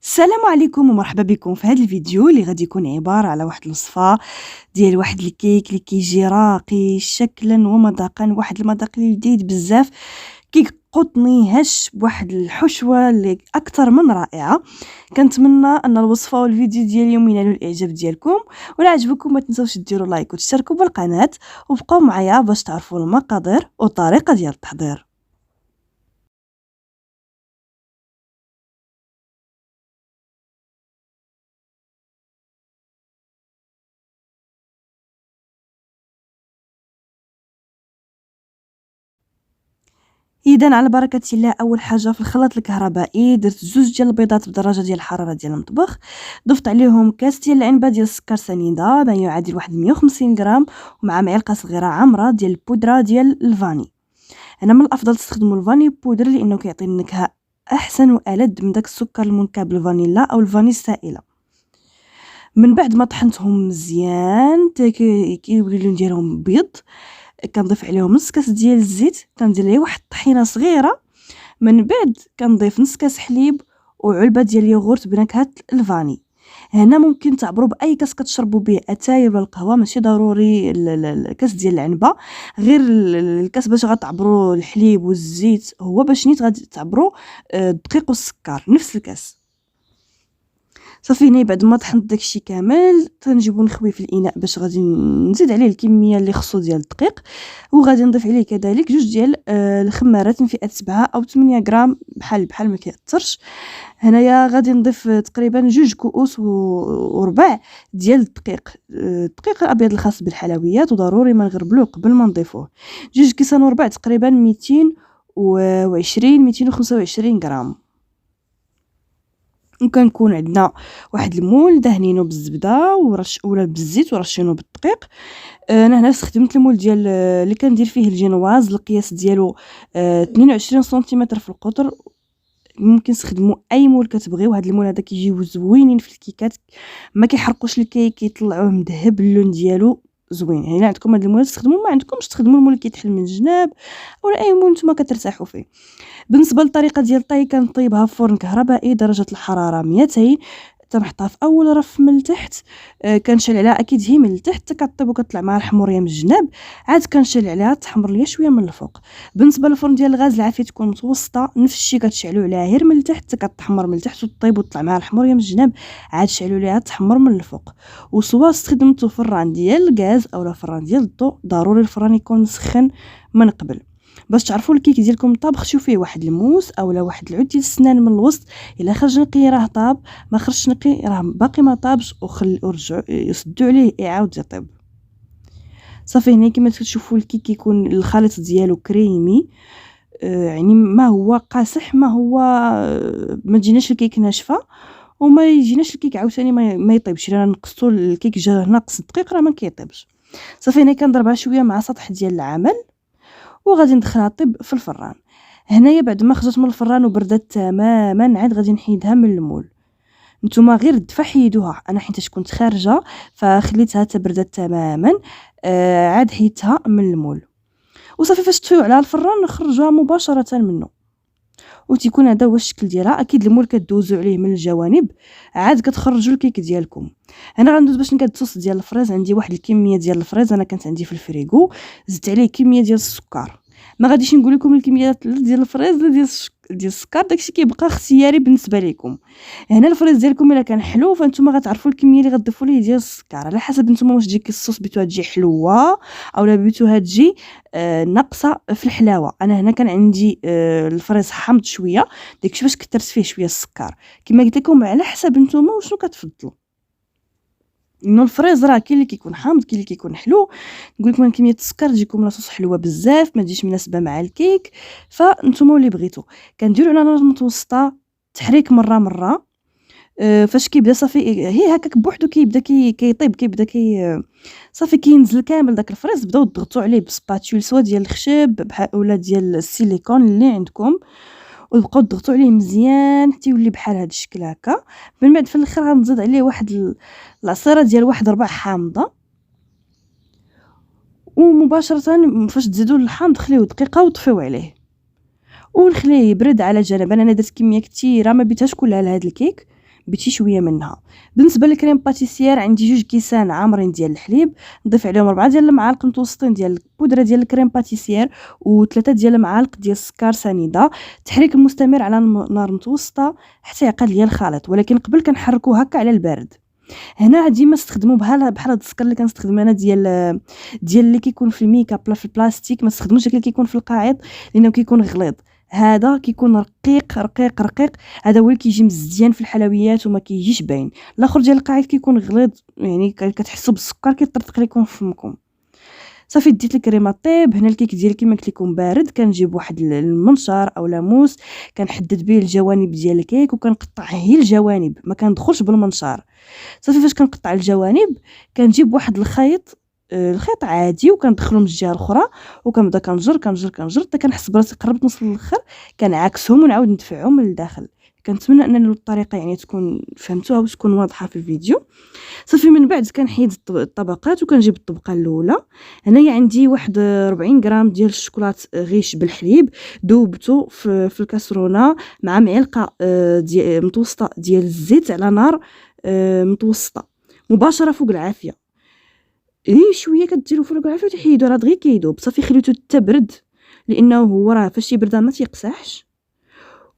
السلام عليكم ومرحبا بكم في هذا الفيديو اللي غادي يكون عبارة على واحد الوصفة ديال واحد الكيك اللي كيجي راقي شكلا ومذاقا، واحد المذاق اللي لذيذ بزاف، كيك قطني هش بواحد الحشوة اللي اكثر من رائعة. كنتمنى ان الوصفة والفيديو ديال اليوم ينالوا الاعجاب ديالكم، ولا عجبكم ما تنساوش ديروا لايك وتشتركوا بالقناة وبقوا معايا باش تعرفوا المقادير والطريقة ديال التحضير. اذا على بركه الله، اول حاجه في الخلاط الكهربائي درت 2 البيضات بدرجه ديال الحراره ديال المطبخ، ضفت عليهم كاس ديال العنبه ديال السكر سنيده ما يعادل واحد 150 غرام، ومع معلقه صغيره عامره ديال البودره ديال الفاني. هنا من الافضل تستخدموا الفاني بودر لانه كيعطي النكهه احسن والذ من داك السكر المنكب الفانيلا او الفاني السائله. من بعد ما طحنتهم مزيان كيولي اللون ديالهم بيض، كنضيف عليهم نص كاس ديال الزيت، كندير ليه واحد الطحينه صغيره، من بعد كنضيف نص كاس حليب وعلبه ديال اليوغورت بنكهه الفاني. هنا ممكن تعبروا باي كاس كتشربوا به اتاي ولا القهوه، ماشي ضروري الكاس ديال العنبه، غير الكاس باش غتعبروا الحليب والزيت هو باش نيت غادي تعبروا الدقيق والسكر نفس الكاس. صافي هنا بعد ما طحنت داكشي كامل تنجيبو نخوي في الاناء باش غادي نزيد عليه الكميه اللي خصو ديال الدقيق، وغادي نضيف عليه كذلك 2 ديال الخمارات من فئه 7 او 8 غرام بحال ما كيأثرش. هنايا غادي نضيف تقريبا 2 كؤوس وربع ديال الدقيق الابيض الخاص بالحلويات، وضروري ما نغربلوه قبل ما نضيفوه. 2 كيسان وربع تقريبا 225 غرام. وكنكون عندنا واحد المول دهنينو بالزبده ولا بالزيت ورشينو بالدقيق. انا هنا استخدمت المول ديال اللي كندير فيه الجينواز، القياس ديالو 22 سنتيمتر في القطر. ممكن تستخدموا اي مول كتبغيو، هاد المول هذا كيجيو زوينين في الكيكات، ما كيحرقوش الكيك، كيطلعوه مذهب، اللون ديالو زوين. يعني عندكم هاد المول تستخدموا، ما عندكمش تخدموا المول اللي كيتحل من الجناب ولا اي مول نتوما كترتاحوا فيه. بالنسبه للطريقه ديال الطهي كنطيبها في فرن كهربائي درجه الحراره 200، تنحطها في اول رف من التحت. كنشعل عليها اكيد هي من التحت حتى كطيب وكطلع معها الحموريه من الجناب، عاد كنشعل عليها تحمر ليا شويه من الفوق. بالنسبه للفرن ديال الغاز العافيه تكون متوسطه، نفس الشيء كتشعلوا عليها غير من التحت حتى كتحمر من التحت وطيب وتطلع معها الحموريه من الجناب، عاد شعلوا عليها تحمر من الفوق. وسواء استخدمتوا فران ديال الغاز اولا فران ديال الضوء، ضروري الفران يكون مسخن من قبل باش تعرفوا الكيك ديالكم طاب. خشوا فيه واحد الموس اولا واحد العود ديال السنان من الوسط، الا خرج نقي راه طاب، ما خرجش نقي راه باقي ما طابش، ورجعوا يسدوا عليه يعاود يطيب. صافي هنا كما تشوفوا الكيك كيكون الخليط ديالو كريمي، يعني ما هو قاصح، ما هو ما تجيناش الكيك ناشفه، وما يجيناش الكيك عاوتاني ما يطيبش. الا نقصتو الكيك جا ناقص الدقيق راه ما كيطيبش. صافي هنا كنضربها شويه مع سطح ديال العمل وغادي ندخلها طيب في الفران. هنايا بعد ما خرجت من الفران وبردت تماما، عاد غادي نحيدها من المول. نتوما غير الدفا حيدوها، انا حيت كنت خارجه فخليتها تبردت تماما، عاد حيدتها من المول. وصافي فاش تطفيو على الفران نخرجوها مباشره منه، وتيكون هذا هو الشكل ديالها. اكيد المول كدوزو عليه من الجوانب، عاد كتخرجوا الكيك ديالكم. انا غندوز باش نكاد الصوص ديال الفريز. عندي واحد الكميه ديال الفريز انا كانت عندي في الفريغو، زدت عليه كميه ديال السكر. ما غاديش نقول لكم الكميات ديال الفريز لا ديال السكر، داكشي كيبقى اختياري بالنسبه لكم. هنا الفريز ديالكم الا كان حلو فانتوما غتعرفوا الكميه اللي غتضيفوا ليه ديال السكر على حسب نتوما واش تجيك الصوص بيتوها تجي حلوه اولا بيتوها تجي ناقصه في الحلاوه. انا هنا كان عندي الفريز حامض شويه، داكشي باش كثرت فيه شويه السكر. كما قلت لكم على حسب نتوما وشنو كتفضلوا، انه الفريز راه كاين اللي كيكون حامض كاين اللي كيكون حلو. نقول لكم كميه السكر تجيكم لاصوص حلوه بزاف ما تجيش مناسبه مع الكيك، فانتوما اللي بغيتو. كنديروا على نار متوسطه، تحريك مره فاش كيبدا صافي هي هكاك بوحدو كيبدا كيطيب، كيبدا صافي كينزل كامل داك الفريز، بداو تضغطوا عليه بسباتول سوا ديال الخشب بحال ولا ديال السيليكون اللي عندكم، وتبقاو تضغطوا عليه مزيان حتى يولي بحال هذا الشكل هكا. من بعد في الاخر غنزيد عليه واحد العصيره ديال واحد ربع حامضه، ومباشره فاش تزيدوا الحامض خليوه دقيقه وطفيو عليه ونخليه يبرد على جنب. انا درت كميه كثيره ما بيتهاش كلها لهاد الكيك، بشي شويه منها. بالنسبه للكريم باتيسير عندي 2 كيسان عامرين ديال الحليب، نضيف عليهم 4 ديال المعالق متوسطين ديال البودره ديال الكريم باتيسير و3 ديال المعالق ديال السكر سنيده. تحريك مستمر على نار متوسطه حتى يعقد ليا الخليط، ولكن قبل كنحركو هكا على البارد. هنا ديما استخدموا بحال هاد السكر اللي كنستخدم انا ديال اللي كيكون في الميكاب لا في البلاستيك، ما تستخدموش داك اللي كيكون في القاعد لانه كيكون غليظ. هذا كيكون رقيق رقيق رقيق، هذا هو اللي كيجي مزيان في الحلويات وما كيجيش باين. الاخر ديال القاعد كيكون غليظ، يعني كتحسوا بالسكر كيطرطق لكم في فمكم. صافي ديت الكريمه طيب. هنا الكيك ديالي كيما قلت لكم بارد، كنجيب واحد المنشار او لاموس، كنحدد به الجوانب ديال الكيك وكنقطع هي الجوانب، ما كندخلش بالمنشار. صافي فاش كنقطع الجوانب كنجيب واحد الخيط عادي وكندخلو من الجهه الاخرى وكنبدا كنجر حتى كنحس براسي قربت نوصل للاخر، كنعكسهم ونعاود ندفعهم من الداخل. كنتمنى ان الطريقه يعني تكون فهمتوها وتكون واضحه في الفيديو. صافي من بعد كنحيد الطبقات وكنجيب الطبقه الاولى. هنايا عندي واحد 40 غرام ديال الشوكولات غيش بالحليب، ذوبته في الكاسرونه مع معلقه ديال متوسطه ديال الزيت على نار متوسطه مباشره فوق العافيه. شويه كديروا فوق العافيه وتحيدو راه دغيا كيذوب. صافي خليته تبرد لانه هو راه فاش يبرد ما تيقصحش.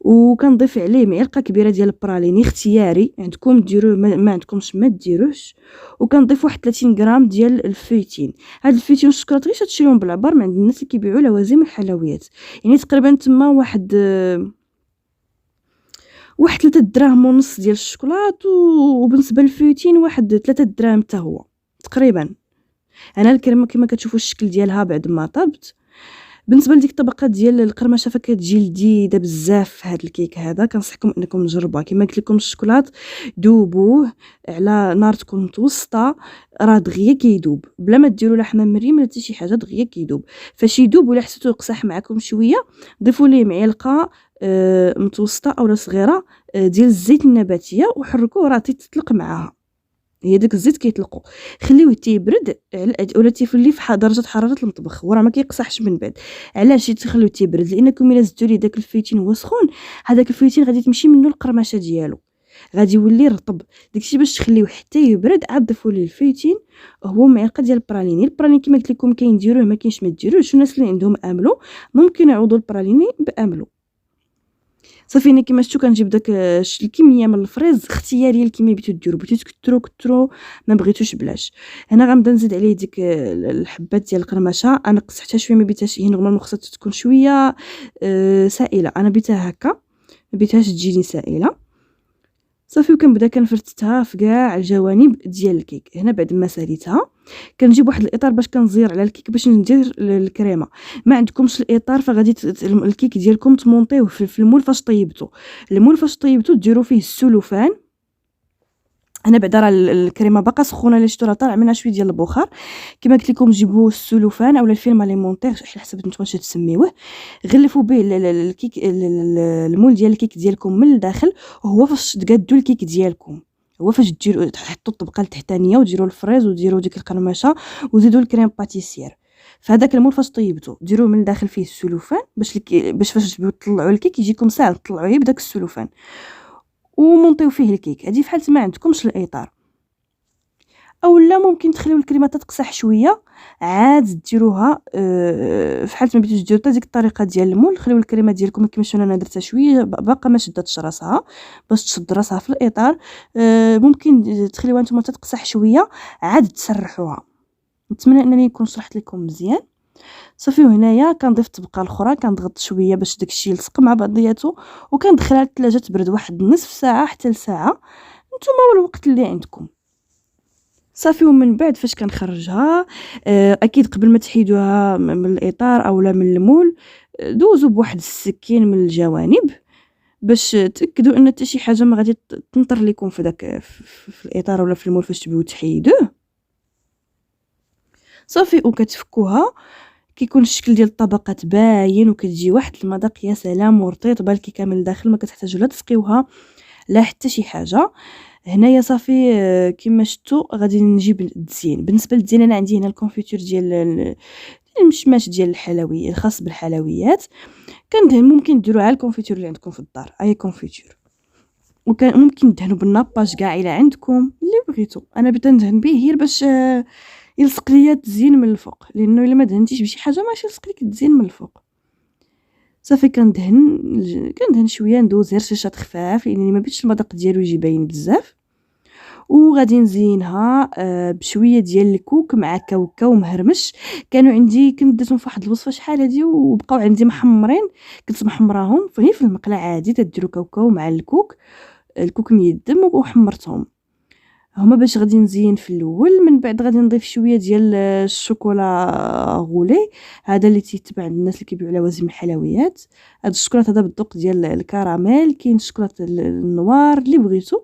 وكنضيف عليه معلقه كبيره ديال البراليني اختياري، عندكم ديروه ما عندكمش ما ديروهش. وكنضيف واحد 30 غرام ديال الفيتين. هاد الفيتين والشوكولاط غير تشريهم بالعبار من عند الناس اللي كيبيعوا لوازم الحلويات، يعني تقريبا تما واحد 3 دراهم ونص ديال الشوكولاط، وبالنسبه للفيتين واحد 3 دراهم حتى هو تقريبا. انا الكريمه كما كتشوفوا الشكل ديالها بعد ما طابت. بالنسبه لديك الطبقات ديال القرمشه فكتجي لذيذه بزاف في هذا الكيك هذا، كنصحكم انكم تجربوها. كما قلت لكم الشوكولات ذوبوه على نار تكون متوسطه، راه دغيا كيذوب بلا ما ديروا لا حمام مريم ولا حتى شي حاجه، دغيا كيذوب. فاش يذوب ولا حسيتو يقصح معكم شويه ضيفوا ليه معلقه متوسطه اولا صغيره ديال الزيت النباتيه وحركوه راه تيطلق معاها، هي داك الزيت كيطلقوا. خليوه تيبرد ولا تيفلي في درجه حراره المطبخ وراه ما كيقصحش من بعد. علاش تخليوه تيبرد؟ لانكم الا زدتوا ليه داك الفيتين هو سخون، هذاك الفيتين غادي تمشي منه القرمشه ديالو، غادي يولي رطب. داكشي باش تخليوه حتى يبرد عاد ضيفوا ليه الفيتين هو معلقه ديال البراليني. البراليني كما قلت لكم كاين ديروه ما كاينش ما ديروش، الناس اللي عندهم املو ممكن يعوضوا البراليني باملو. صافي انا كيما شفتو كنجيب داك الكميه من الفريز اختياريه، الكميه بغيتو ديروا بغيتو كثروا ما بغيتوش بلاش. هنا غنبدا نزيد عليه ديك الحبات ديال القرمشه، انا قصحتها شويه ما بيتهاش هي نورمالمون خصها تكون شويه سائله، انا بيتها هكا ما بيتهاش تجيني سائله. صافي وكنبدا كنفرتتها في كاع الجوانب ديال الكيك. هنا بعد ما ساليتها كنجيب واحد الاطار باش كنزير على الكيك باش ندير الكريمه. ما عندكمش الاطار فغادي الكيك ديالكم تمونطيوه في المول. فاش طيبتو المول فاش طيبتو ديروا فيه السلوفان. انا بعدا راه الكريمه باقا سخونه، اللي شفتو راه طالع منها شويه ديال البخار. كما قلت لكم جيبوا السلوفان اولا الفيلم اليمونتير على حسب نتوما واش تسميوه، غلفوا به الكيك المول ديال الكيك ديالكم من الداخل. وهو فاش تقادوا الكيك ديالكم هو فاش ديروا تحطوا الطبقه التحتانيه وديروا الفريز وديروا ديك القرمشه وزيدوا الكريم باتيسير. فهذاك المول فاش طيبتو ديروه من الداخل فيه السلوفان باش فاش تبغيو تطلعوا الكيك يجيكم ساهل تطلعوه بداك السلوفان ومونطيو فيه الكيك. هذه في حاله ما عندكمش الاطار، اولا ممكن تخليو الكريمه تقصح شويه عاد ديروها في حاله ما بغيتوش ديروا ديك الطريقه ديال المول. خليو الكريمه ديالكم كما شفتوا انا درتها شويه باقا ما شداتش راسها باش تشد راسها في الاطار. ممكن تخليوها نتوما تقصح شويه عاد تسرحوها. نتمنى انني نكون شرحت لكم مزيان. صافي وهنايا كنضيف الطبقه الاخرى كنضغط شويه باش داكشي يلصق مع بعضياتو وكندخلها للثلاجه تبرد واحد نصف ساعه حتى لساعه، نتوما والوقت اللي عندكم. صافي ومن بعد فاش كنخرجها اكيد قبل ما تحيدوها من الاطار اولا من المول دوزوا بواحد السكين من الجوانب باش تاكدوا ان حتى شي حاجه ما غادي تنطر لكم في داك في الاطار ولا في المول فاش تبغيو تحيدوه. صافي وكتفكوها كيكون الشكل ديال الطبقات باين وكتجي واحد المذاق يا سلام ورطيطه الكيكه من الداخل، ما كتحتاجوا لا تسقيوها لا حتى شي حاجه. هنايا صافي كما شفتوا غادي نجيب التزيين. بالنسبه للتزيين انا عندي هنا الكونفيتور ديال المشماش ديال الحلويات الخاص بالحلويات، كندهن ممكن ديروها على الكونفيتور اللي عندكم في الدار اي كونفيتور. وكان ممكن تدهنوا بالناباج كاع الا عندكم اللي بغيتو. انا بدا ندهن به غير باش يلصق ليا التزيين من الفوق، لانه الا ما دهنتيش بشي حاجه ماشي يلصق لك التزيين من الفوق. صافي كندهن شويه، ندوز غير رشاشات خفاف لانني ما بغيتش المذاق ديالو يجي باين بزاف. وغادي نزينها بشويه ديال الكوك مع كاوكاو مهرمش. كانوا عندي كنت درتهم في واحد الوصفه شحال هادي وبقاو عندي محمرين، كنت محمراهم في المقله عادي. تديروا كاوكاو مع الكوك ميدم وحمرتهم هما باش غادي نزين في الاول. من بعد غادي نضيف شويه ديال الشوكولا غولي، هذا اللي تيتباع عند الناس اللي كيبيعوا لوازم الحلويات. هذا الشوكولاته هذا بالذوق ديال الكراميل، كاين الشوكولاته النوار اللي بغيتو.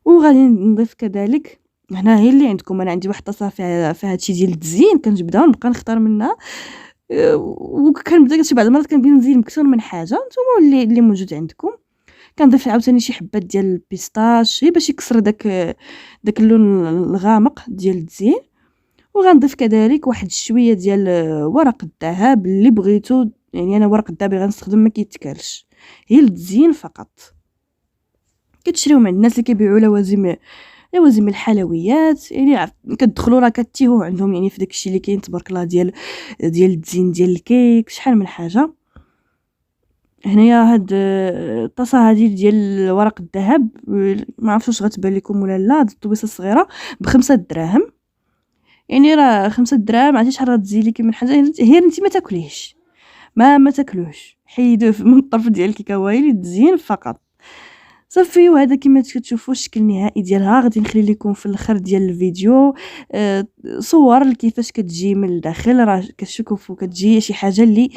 وغادي نضيف كذلك هنا هي اللي عندكم، انا عندي واحد الطاسه فيها هادشي ديال التزيين، كنجبدها ونبقى نختار منها. وكنبدا كنشي بعض المرات كنبدا نزين بكثر من حاجه، نتوما اللي موجود عندكم. كنضيف عاوتاني شي حبات ديال البيستاش باش يكسر داك اللون الغامق ديال التزيين. وغنضيف كذلك واحد شويه ديال ورق الذهب اللي بغيتو، يعني انا ورق الذهب اللي غنستخدم ما كيتكالش، هي التزيين فقط. كتشريو من الناس اللي كيبيعوا لوازم الحلويات، يعني كتدخلوا راه كتيهوا عندهم يعني في داكشي اللي كاين تبارك الله ديال التزيين ديال الكيك، شحال من حاجه. هنايا هاد الطاسه هذه ديال ورق الذهب، ما عرفتش واش غتبان لكم ولا لا، هاد الطويصه الصغيره ب5 دراهم. يعني راه 5 دراهم، عرفتي شحال غتزيد لك من حاجه؟ غير انت ما تاكليهش، ما تاكلوش، حيدوه من الطرف ديال الكيكاوي للتزيين فقط. صافي. وهذا كما كتشوفوا الشكل النهائي ديالها. غادي نخلي لكم في الاخر ديال الفيديو صور كيفاش كتجي من الداخل، راه كتشوفوا كتجي شي حاجه اللي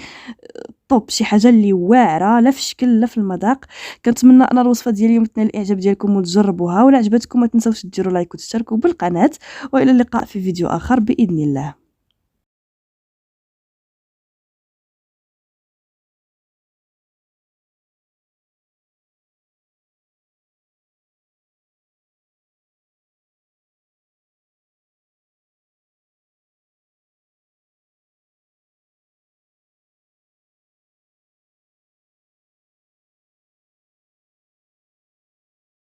طوب، شي حاجه اللي واعره لا في الشكل لا في المذاق. كنتمنى ان الوصفه ديال اليوم تنال الاعجاب ديالكم وتجربوها، ولا عجبتكم ما تنساوش ديروا لايك وتشتركوا بالقناه، والى اللقاء في فيديو اخر باذن الله.